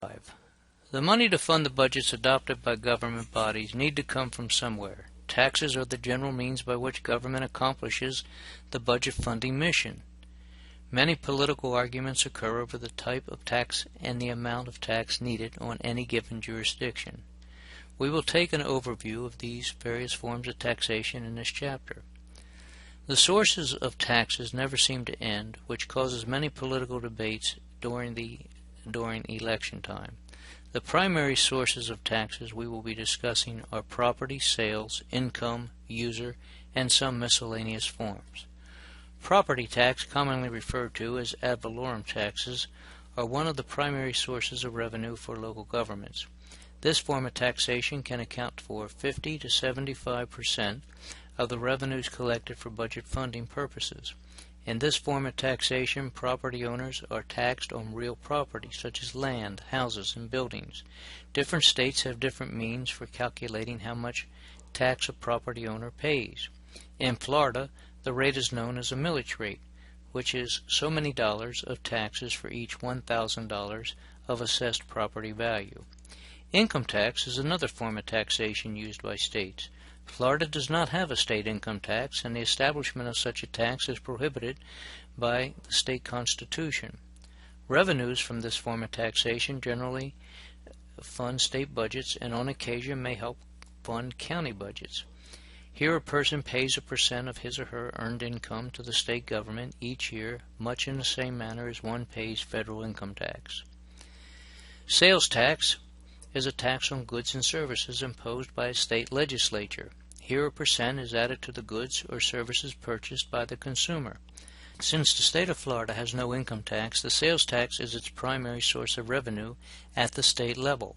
5. The money to fund the budgets adopted by government bodies need to come from somewhere. Taxes are the general means by which government accomplishes the budget funding mission. Many political arguments occur over the type of tax and the amount of tax needed on any given jurisdiction. We will take an overview of these various forms of taxation in this chapter. The sources of taxes never seem to end, which causes many political debates during election time. The primary sources of taxes we will be discussing are property, sales, income, user, and some miscellaneous forms. Property tax, commonly referred to as ad valorem taxes, are one of the primary sources of revenue for local governments. This form of taxation can account for 50 to 75% of the revenues collected for budget funding purposes. In this form of taxation, property owners are taxed on real property, such as land, houses, and buildings. Different states have different means for calculating how much tax a property owner pays. In Florida, the rate is known as a millage rate, which is so many dollars of taxes for each $1,000 of assessed property value. Income tax is another form of taxation used by states. Florida does not have a state income tax, and the establishment of such a tax is prohibited by the state constitution. Revenues from this form of taxation generally fund state budgets and on occasion may help fund county budgets. Here a person pays a percent of his or her earned income to the state government each year, much in the same manner as one pays federal income tax. Sales tax is a tax on goods and services imposed by a state legislature. Here a percent is added to the goods or services purchased by the consumer. Since the state of Florida has no income tax, the sales tax is its primary source of revenue at the state level.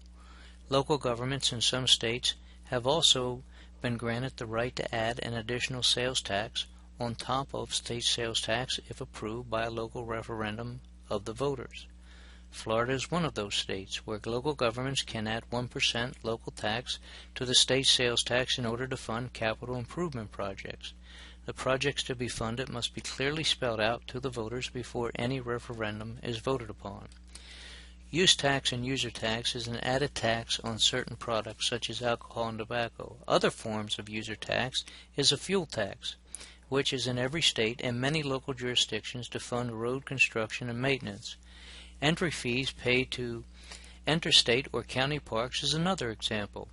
Local governments in some states have also been granted the right to add an additional sales tax on top of state sales tax if approved by a local referendum of the voters. Florida is one of those states where local governments can add 1% local tax to the state sales tax in order to fund capital improvement projects. The projects to be funded must be clearly spelled out to the voters before any referendum is voted upon. Use tax and user tax is an added tax on certain products such as alcohol and tobacco. Other forms of user tax is a fuel tax, which is in every state and many local jurisdictions to fund road construction and maintenance. Entry fees paid to enter state or county parks is another example.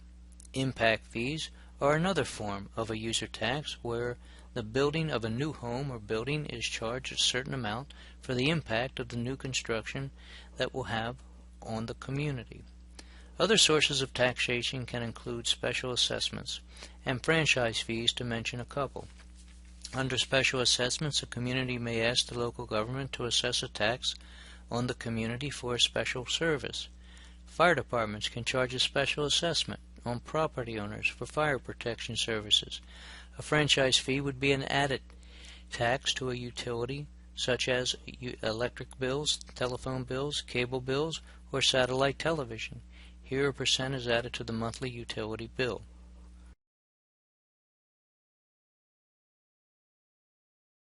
Impact fees are another form of a user tax where the building of a new home or building is charged a certain amount for the impact of the new construction that will have on the community. Other sources of taxation can include special assessments and franchise fees, to mention a couple. Under special assessments, a community may ask the local government to assess a tax on the community for a special service. Fire departments can charge a special assessment on property owners for fire protection services. A franchise fee would be an added tax to a utility such as electric bills, telephone bills, cable bills, or satellite television. Here a percent is added to the monthly utility bill.